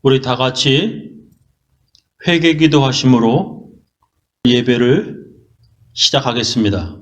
우리 다 같이 회개 기도하심으로 예배를 시작하겠습니다.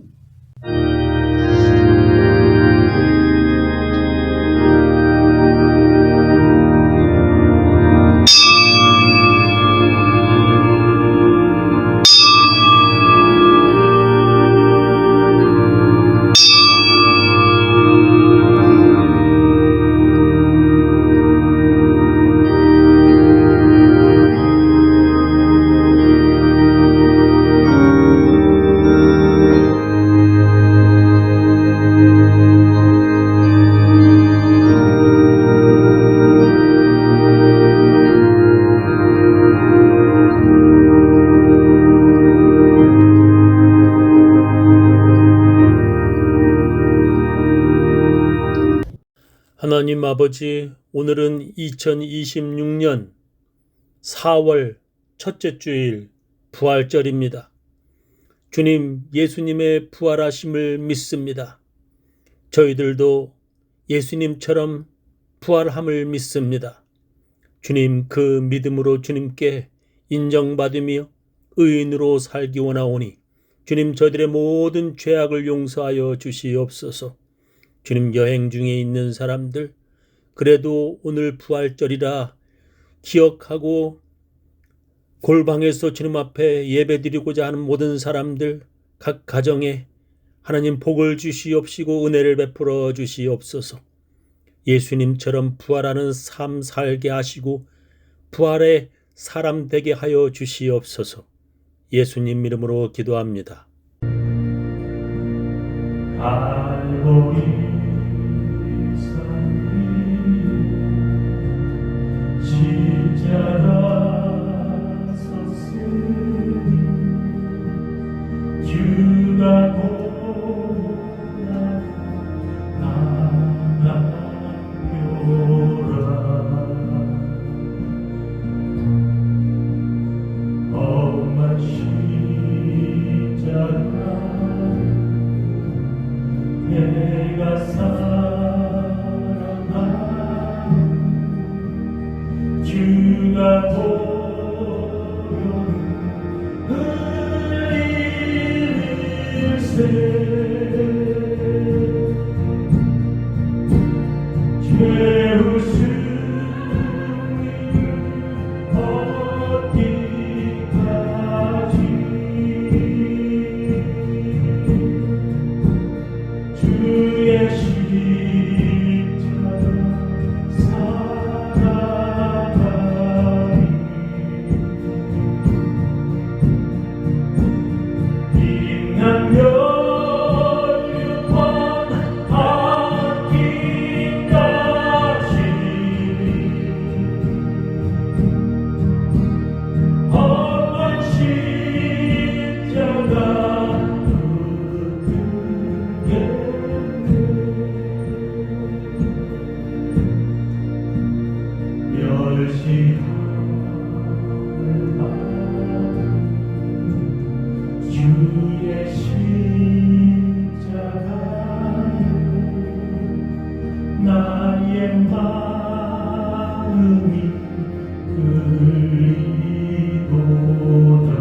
하나님 아버지, 오늘은 2026년 4월 첫째 주일 부활절입니다. 주님, 예수님의 부활하심을 믿습니다. 저희들도 예수님처럼 부활함을 믿습니다. 주님, 그 믿음으로 주님께 인정받으며 의인으로 살기 원하오니 주님, 저희들의 모든 죄악을 용서하여 주시옵소서. 주님, 여행 중에 있는 사람들, 그래도 오늘 부활절이라 기억하고 골방에서 주님 앞에 예배드리고자 하는 모든 사람들, 각 가정에 하나님 복을 주시옵시고 은혜를 베풀어 주시옵소서. 예수님처럼 부활하는 삶 살게 하시고 부활의 사람 되게 하여 주시옵소서. 예수님 이름으로 기도합니다. 갈보리 십자가 섰으니 주가 고난 나가표라 험한 십자가 내가 사랑하는 주가 보혈을 흘릴세 죄 웃음이 어디까지 주의 십자가 살아가리 빛나며 육원하기까지 험한 십자가 멸시함을 받은 주의 십자가에 나의 마음이 끌리도다.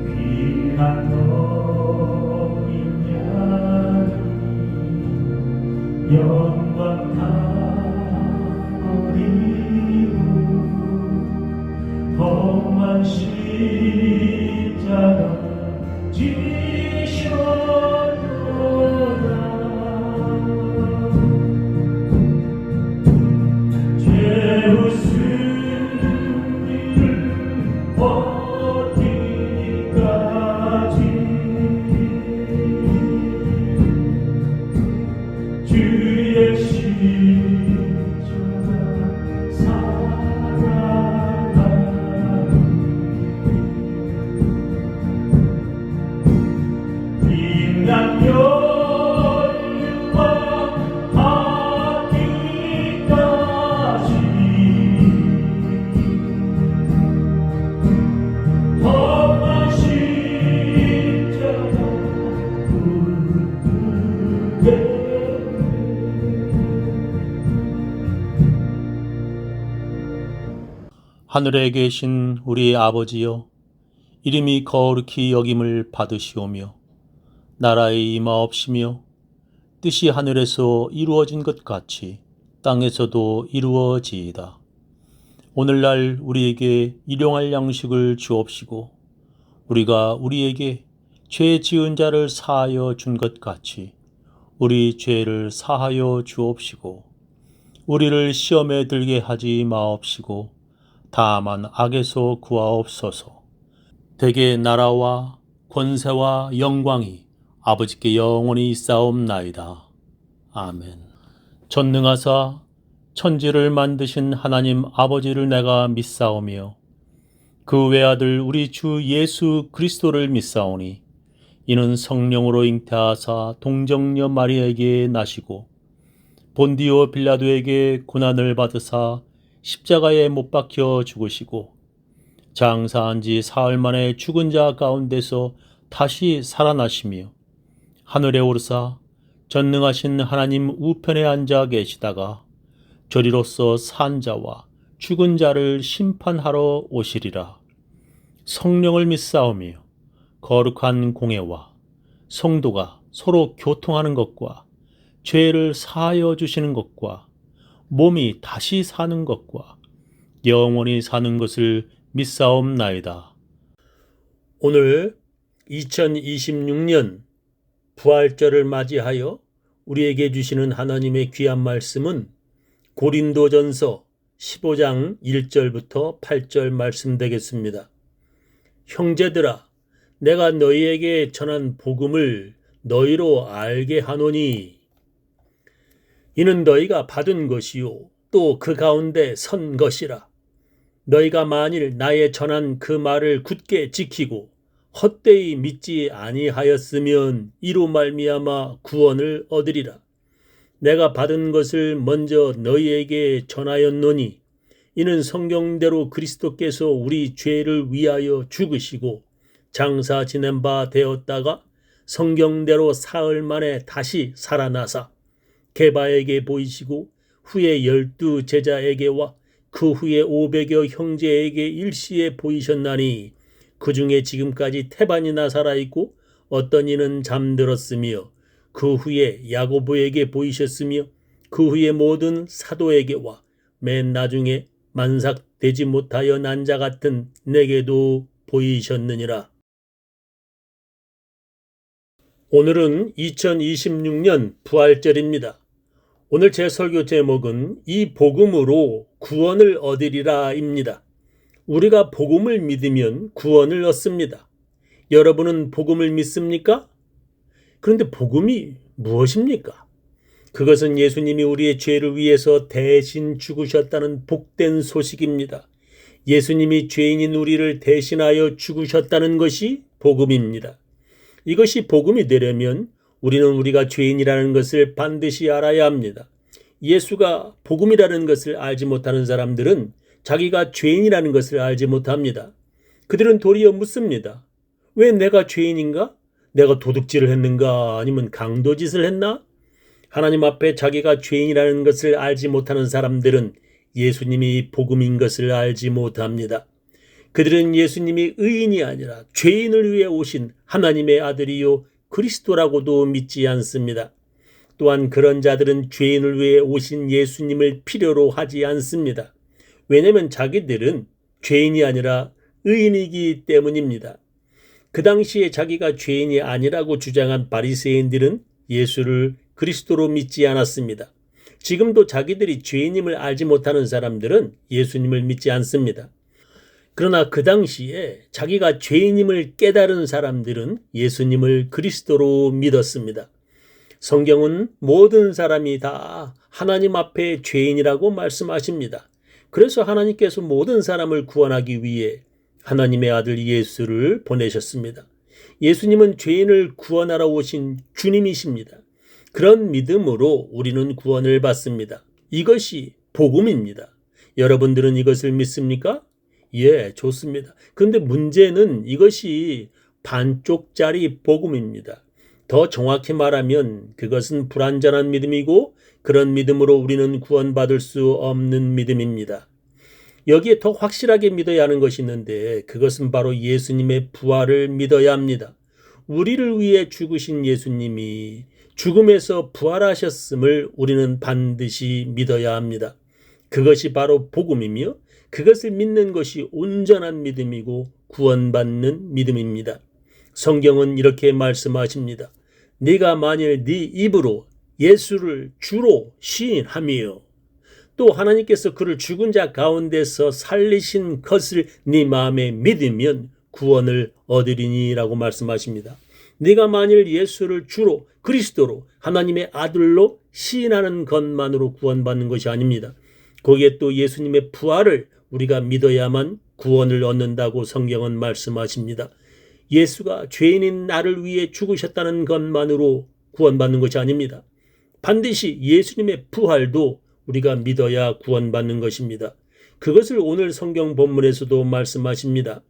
귀한 어린 양이 영광 다 버리고 험한 십자가 지셨도다. 죄 웃음을 어디까지 주의 십자가 살아가리 하늘에 계신 우리 아버지여, 이름이 거룩히 여김을 받으시오며 나라의 임하옵시며 뜻이 하늘에서 이루어진 것 같이 땅에서도 이루어지이다. 오늘날 우리에게 일용할 양식을 주옵시고 우리가 우리에게 죄 지은 자를 사하여 준 것 같이 우리 죄를 사하여 주옵시고 우리를 시험에 들게 하지 마옵시고 다만 악에서 구하옵소서. 대개 나라와 권세와 영광이 아버지께 영원히 있사옵나이다. 아멘. 전능하사 천지를 만드신 하나님 아버지를 내가 믿사오며 그 외아들 우리 주 예수 그리스도를 믿사오니 이는 성령으로 잉태하사 동정녀 마리아에게 나시고 본디오 빌라도에게 고난을 받으사 십자가에 못 박혀 죽으시고 장사한 지 사흘 만에 죽은 자 가운데서 다시 살아나시며 하늘에 오르사 전능하신 하나님 우편에 앉아 계시다가 저리로서 산 자와 죽은 자를 심판하러 오시리라. 성령을 믿사오며 거룩한 공회와 성도가 서로 교통하는 것과 죄를 사하여 주시는 것과 몸이 다시 사는 것과 영원히 사는 것을 믿사옵나이다. 오늘 2026년 부활절을 맞이하여 우리에게 주시는 하나님의 귀한 말씀은 고린도전서 15장 1절부터 8절 말씀 되겠습니다. 형제들아, 내가 너희에게 전한 복음을 너희로 알게 하노니 이는 너희가 받은 것이요 또 그 가운데 선 것이라. 너희가 만일 나의 전한 그 말을 굳게 지키고 헛되이 믿지 아니하였으면 이로 말미암아 구원을 얻으리라. 내가 받은 것을 먼저 너희에게 전하였노니 이는 성경대로 그리스도께서 우리 죄를 위하여 죽으시고 장사 지낸 바 되었다가 성경대로 사흘 만에 다시 살아나사 게바에게 보이시고 후에 12 제자에게와 그 후에 500여 형제에게 일시에 보이셨나니 그 중에 지금까지 태반이나 살아있고 어떤 이는 잠들었으며 그 후에 야고보에게 보이셨으며 그 후에 모든 사도에게와 맨 나중에 만삭되지 못하여 난 자 같은 내게도 보이셨느니라. 오늘은 2026년 부활절입니다. 오늘 제 설교 제목은 이 복음으로 구원을 얻으리라입니다. 우리가 복음을 믿으면 구원을 얻습니다. 여러분은 복음을 믿습니까? 그런데 복음이 무엇입니까? 그것은 예수님이 우리의 죄를 위해서 대신 죽으셨다는 복된 소식입니다. 예수님이 죄인인 우리를 대신하여 죽으셨다는 것이 복음입니다. 이것이 복음이 되려면 우리는 우리가 죄인이라는 것을 반드시 알아야 합니다. 예수가 복음이라는 것을 알지 못하는 사람들은 자기가 죄인이라는 것을 알지 못합니다. 그들은 도리어 묻습니다. 왜 내가 죄인인가? 내가 도둑질을 했는가? 아니면 강도짓을 했나? 하나님 앞에 자기가 죄인이라는 것을 알지 못하는 사람들은 예수님이 복음인 것을 알지 못합니다. 그들은 예수님이 의인이 아니라 죄인을 위해 오신 하나님의 아들이요 그리스도라고도 믿지 않습니다. 또한 그런 자들은 죄인을 위해 오신 예수님을 필요로 하지 않습니다. 왜냐하면 자기들은 죄인이 아니라 의인이기 때문입니다. 그 당시에 자기가 죄인이 아니라고 주장한 바리새인들은 예수를 그리스도로 믿지 않았습니다. 지금도 자기들이 죄인임을 알지 못하는 사람들은 예수님을 믿지 않습니다. 그러나 그 당시에 자기가 죄인임을 깨달은 사람들은 예수님을 그리스도로 믿었습니다. 성경은 모든 사람이 다 하나님 앞에 죄인이라고 말씀하십니다. 그래서 하나님께서 모든 사람을 구원하기 위해 하나님의 아들 예수를 보내셨습니다. 예수님은 죄인을 구원하러 오신 주님이십니다. 그런 믿음으로 우리는 구원을 받습니다. 이것이 복음입니다. 여러분들은 이것을 믿습니까? 예, 좋습니다. 그런데 문제는 이것이 반쪽짜리 복음입니다. 더 정확히 말하면 그것은 불완전한 믿음이고 그런 믿음으로 우리는 구원받을 수 없는 믿음입니다. 여기에 더 확실하게 믿어야 하는 것이 있는데 그것은 바로 예수님의 부활을 믿어야 합니다. 우리를 위해 죽으신 예수님이 죽음에서 부활하셨음을 우리는 반드시 믿어야 합니다. 그것이 바로 복음이며 그것을 믿는 것이 온전한 믿음이고 구원받는 믿음입니다. 성경은 이렇게 말씀하십니다. 네가 만일 네 입으로 예수를 주로 시인하며 또 하나님께서 그를 죽은 자 가운데서 살리신 것을 네 마음에 믿으면 구원을 얻으리니라고 말씀하십니다. 네가 만일 예수를 주로 그리스도로 하나님의 아들로 시인하는 것만으로 구원받는 것이 아닙니다. 거기에 또 예수님의 부활을 우리가 믿어야만 구원을 얻는다고 성경은 말씀하십니다. 예수가 죄인인 나를 위해 죽으셨다는 것만으로 구원받는 것이 아닙니다. 반드시 예수님의 부활도 우리가 믿어야 구원받는 것입니다. 그것을 오늘 성경 본문에서도 말씀하십니다.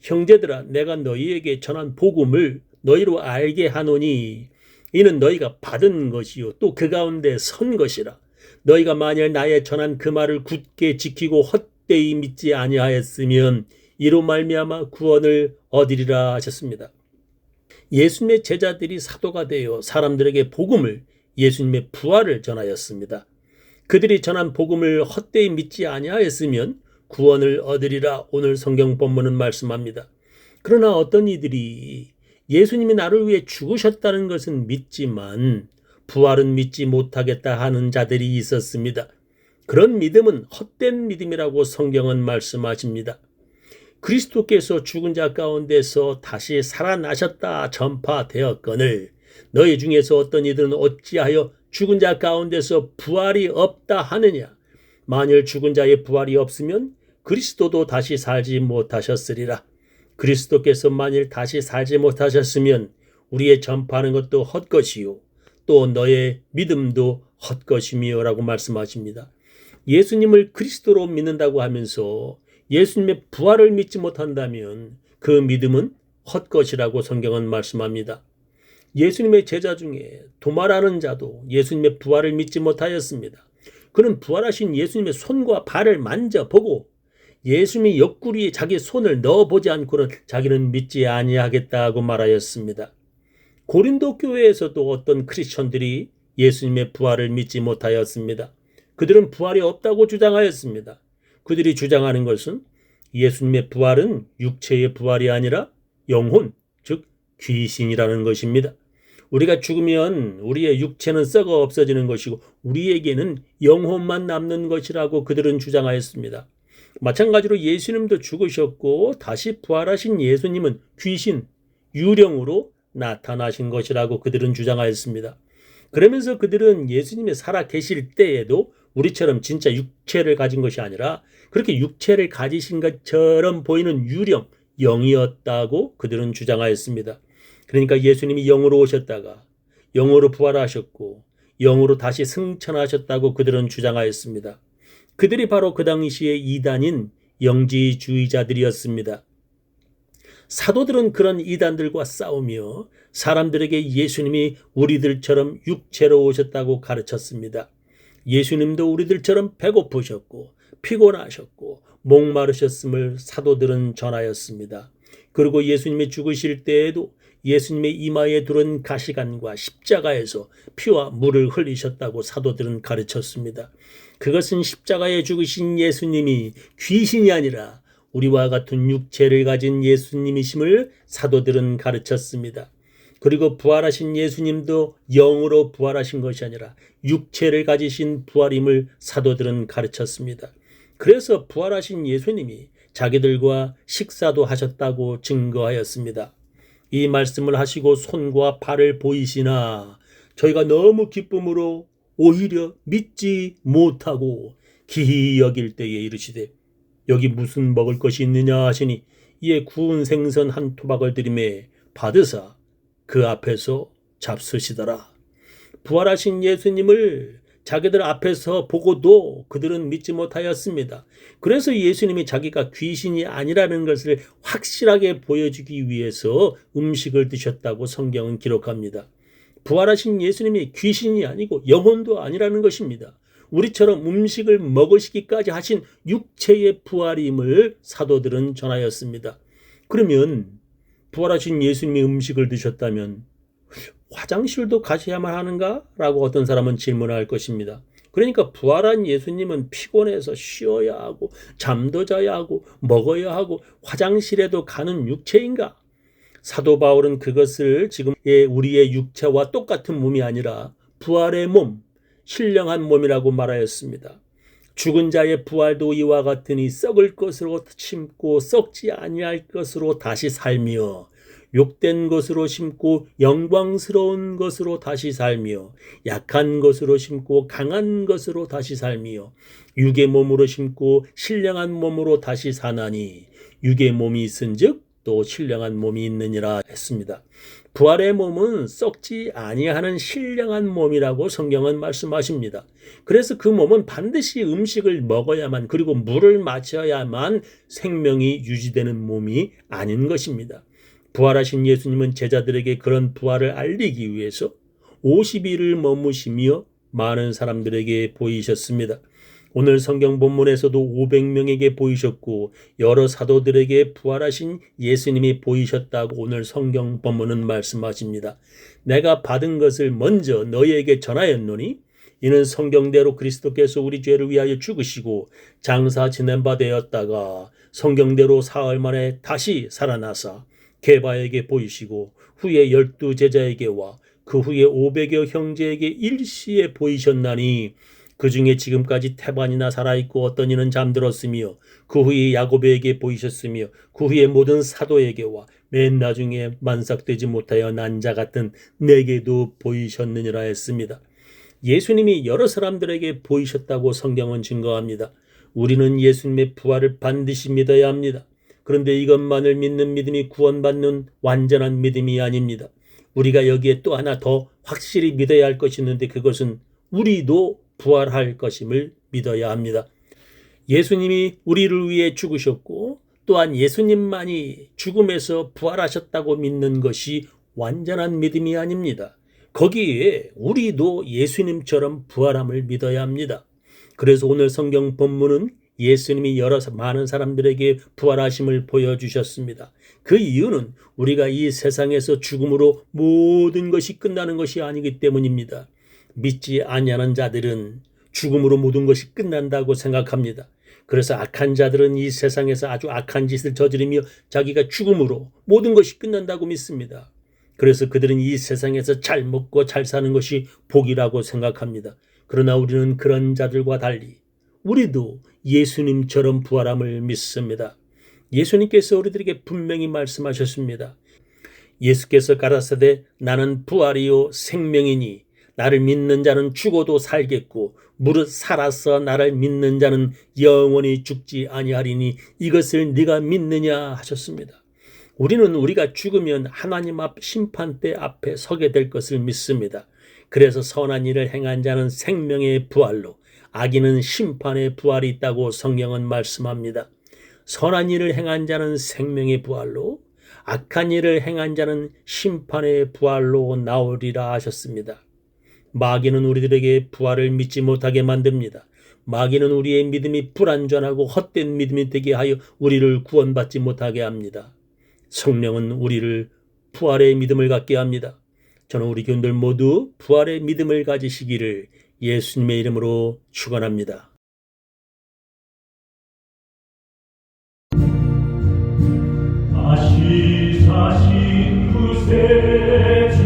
형제들아 내가 너희에게 전한 복음을 너희로 알게 하노니 이는 너희가 받은 것이요 또 그 가운데 선 것이라. 너희가 만일 나의 전한 그 말을 굳게 지키고 헛되이 믿지 아니하였으면 이로 말미암아 구원을 얻으리라 하셨습니다. 예수님의 제자들이 사도가 되어 사람들에게 복음을 예수님의 부활을 전하였습니다. 그들이 전한 복음을 헛되이 믿지 아니하였으면 구원을 얻으리라 오늘 성경 본문은 말씀합니다. 그러나 어떤 이들이 예수님이 나를 위해 죽으셨다는 것은 믿지만 부활은 믿지 못하겠다 하는 자들이 있었습니다. 그런 믿음은 헛된 믿음이라고 성경은 말씀하십니다. 그리스도께서 죽은 자 가운데서 다시 살아나셨다 전파되었거늘 너희 중에서 어떤 이들은 어찌하여 죽은 자 가운데서 부활이 없다 하느냐. 만일 죽은 자의 부활이 없으면 그리스도도 다시 살지 못하셨으리라. 그리스도께서 만일 다시 살지 못하셨으면 우리의 전파하는 것도 헛것이요 또 너의 믿음도 헛것이며 라고 말씀하십니다. 예수님을 그리스도로 믿는다고 하면서 예수님의 부활을 믿지 못한다면 그 믿음은 헛것이라고 성경은 말씀합니다. 예수님의 제자 중에 도마라는 자도 예수님의 부활을 믿지 못하였습니다. 그는 부활하신 예수님의 손과 발을 만져보고 예수님이 옆구리에 자기 손을 넣어보지 않고는 자기는 믿지 아니하겠다고 말하였습니다. 고린도 교회에서도 어떤 크리스천들이 예수님의 부활을 믿지 못하였습니다. 그들은 부활이 없다고 주장하였습니다. 그들이 주장하는 것은 예수님의 부활은 육체의 부활이 아니라 영혼, 즉 귀신이라는 것입니다. 우리가 죽으면 우리의 육체는 썩어 없어지는 것이고 우리에게는 영혼만 남는 것이라고 그들은 주장하였습니다. 마찬가지로 예수님도 죽으셨고 다시 부활하신 예수님은 귀신, 유령으로 나타나신 것이라고 그들은 주장하였습니다. 그러면서 그들은 예수님이 살아 계실 때에도 우리처럼 진짜 육체를 가진 것이 아니라 그렇게 육체를 가지신 것처럼 보이는 유령, 영이었다고 그들은 주장하였습니다. 그러니까 예수님이 영으로 오셨다가 영으로 부활하셨고 영으로 다시 승천하셨다고 그들은 주장하였습니다. 그들이 바로 그 당시의 이단인 영지주의자들이었습니다. 사도들은 그런 이단들과 싸우며 사람들에게 예수님이 우리들처럼 육체로 오셨다고 가르쳤습니다. 예수님도 우리들처럼 배고프셨고 피곤하셨고 목마르셨음을 사도들은 전하였습니다. 그리고 예수님이 죽으실 때에도 예수님의 이마에 두른 가시관과 십자가에서 피와 물을 흘리셨다고 사도들은 가르쳤습니다. 그것은 십자가에 죽으신 예수님이 귀신이 아니라 우리와 같은 육체를 가진 예수님이심을 사도들은 가르쳤습니다. 그리고 부활하신 예수님도 영으로 부활하신 것이 아니라 육체를 가지신 부활임을 사도들은 가르쳤습니다. 그래서 부활하신 예수님이 자기들과 식사도 하셨다고 증거하였습니다. 이 말씀을 하시고 손과 발을 보이시나 저희가 너무 기쁨으로 오히려 믿지 못하고 기히 여길 때에 이르시되 여기 무슨 먹을 것이 있느냐 하시니 이에 구운 생선 한 토막을 드리매 받으사 그 앞에서 잡수시더라. 부활하신 예수님을 자기들 앞에서 보고도 그들은 믿지 못하였습니다. 그래서 예수님이 자기가 귀신이 아니라는 것을 확실하게 보여주기 위해서 음식을 드셨다고 성경은 기록합니다. 부활하신 예수님이 귀신이 아니고 영혼도 아니라는 것입니다. 우리처럼 음식을 먹으시기까지 하신 육체의 부활임을 사도들은 전하였습니다. 그러면 부활하신 예수님이 음식을 드셨다면 화장실도 가셔야만 하는가? 라고 어떤 사람은 질문할 것입니다. 그러니까 부활한 예수님은 피곤해서 쉬어야 하고 잠도 자야 하고 먹어야 하고 화장실에도 가는 육체인가? 사도 바울은 그것을 지금 우리의 육체와 똑같은 몸이 아니라 부활의 몸, 신령한 몸이라고 말하였습니다. 죽은 자의 부활도 이와 같으니 썩을 것으로 심고 썩지 아니할 것으로 다시 살며 욕된 것으로 심고 영광스러운 것으로 다시 살며 약한 것으로 심고 강한 것으로 다시 살며 육의 몸으로 심고 신령한 몸으로 다시 사나니 육의 몸이 있은즉 또 신령한 몸이 있느니라 했습니다. 부활의 몸은 썩지 아니하는 신령한 몸이라고 성경은 말씀하십니다. 그래서 그 몸은 반드시 음식을 먹어야만 그리고 물을 마셔야만 생명이 유지되는 몸이 아닌 것입니다. 부활하신 예수님은 제자들에게 그런 부활을 알리기 위해서 50일을 머무시며 많은 사람들에게 보이셨습니다. 오늘 성경 본문에서도 500명에게 보이셨고 여러 사도들에게 부활하신 예수님이 보이셨다고 오늘 성경 본문은 말씀하십니다. 내가 받은 것을 먼저 너희에게 전하였노니 이는 성경대로 그리스도께서 우리 죄를 위하여 죽으시고 장사 지낸 바 되었다가 성경대로 사흘 만에 다시 살아나사 게바에게 보이시고 후에 12 제자에게와 그 후에 500여 형제에게 일시에 보이셨나니 그 중에 지금까지 태반이나 살아있고 어떤 이는 잠들었으며 그 후에 야고보에게 보이셨으며 그 후에 모든 사도에게와 맨 나중에 만삭되지 못하여 난 자 같은 내게도 보이셨느니라 했습니다. 예수님이 여러 사람들에게 보이셨다고 성경은 증거합니다. 우리는 예수님의 부활을 반드시 믿어야 합니다. 그런데 이것만을 믿는 믿음이 구원받는 완전한 믿음이 아닙니다. 우리가 여기에 또 하나 더 확실히 믿어야 할 것이 있는데 그것은 우리도 부활할 것임을 믿어야 합니다. 예수님이 우리를 위해 죽으셨고 또한 예수님만이 죽음에서 부활하셨다고 믿는 것이 완전한 믿음이 아닙니다. 거기에 우리도 예수님처럼 부활함을 믿어야 합니다. 그래서 오늘 성경 본문은 예수님이 여러 많은 사람들에게 부활하심을 보여주셨습니다. 그 이유는 우리가 이 세상에서 죽음으로 모든 것이 끝나는 것이 아니기 때문입니다. 믿지 아니하는 자들은 죽음으로 모든 것이 끝난다고 생각합니다. 그래서 악한 자들은 이 세상에서 아주 악한 짓을 저지르며 자기가 죽음으로 모든 것이 끝난다고 믿습니다. 그래서 그들은 이 세상에서 잘 먹고 잘 사는 것이 복이라고 생각합니다. 그러나 우리는 그런 자들과 달리 우리도 예수님처럼 부활함을 믿습니다. 예수님께서 우리들에게 분명히 말씀하셨습니다. 예수께서 가라사대 나는 부활이요 생명이니 나를 믿는 자는 죽어도 살겠고 무릇 살아서 나를 믿는 자는 영원히 죽지 아니하리니 이것을 네가 믿느냐 하셨습니다. 우리는 우리가 죽으면 하나님 앞 심판대 앞에 서게 될 것을 믿습니다. 그래서 선한 일을 행한 자는 생명의 부활로 악인은 심판의 부활이 있다고 성경은 말씀합니다. 선한 일을 행한 자는 생명의 부활로 악한 일을 행한 자는 심판의 부활로 나오리라 하셨습니다. 마귀는 우리들에게 부활을 믿지 못하게 만듭니다. 마귀는 우리의 믿음이 불완전하고 헛된 믿음이 되게 하여 우리를 구원받지 못하게 합니다. 성령은 우리를 부활의 믿음을 갖게 합니다. 저는 우리 교인들 모두 부활의 믿음을 가지시기를 예수님의 이름으로 축원합니다. 다시 사신 구세주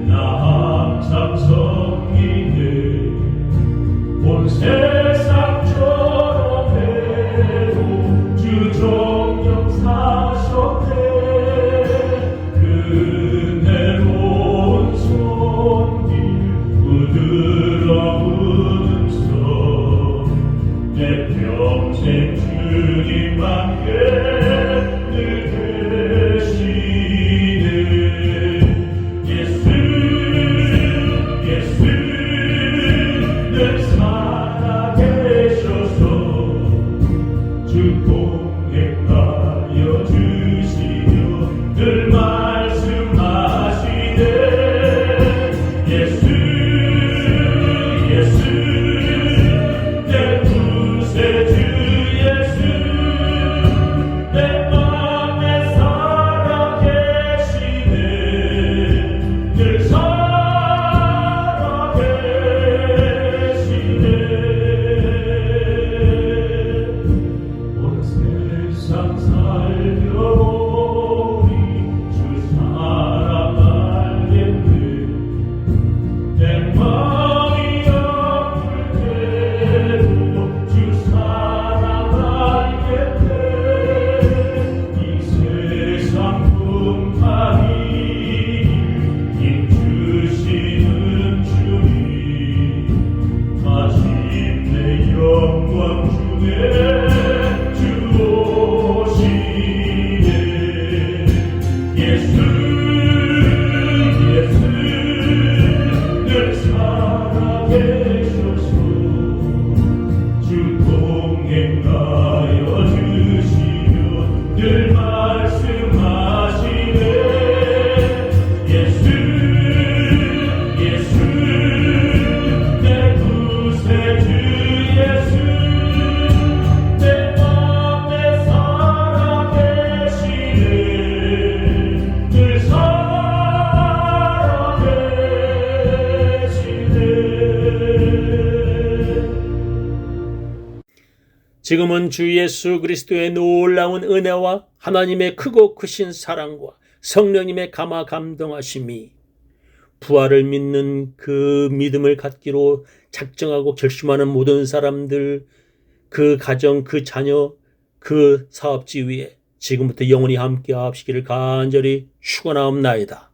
나 항상 성인들 온 세상처럼 해도 주 정령 사셨네 그네로운 손길 부드러운 손 내 평생 주님만께 늘 계시네 지금은 주 예수 그리스도의 놀라운 은혜와 하나님의 크고 크신 사랑과 성령님의 감화 감동하심이 부활을 믿는 그 믿음을 갖기로 작정하고 결심하는 모든 사람들, 그 가정, 그 자녀, 그 사업지 위에 지금부터 영원히 함께 하시기를 간절히 축원하옵나이다.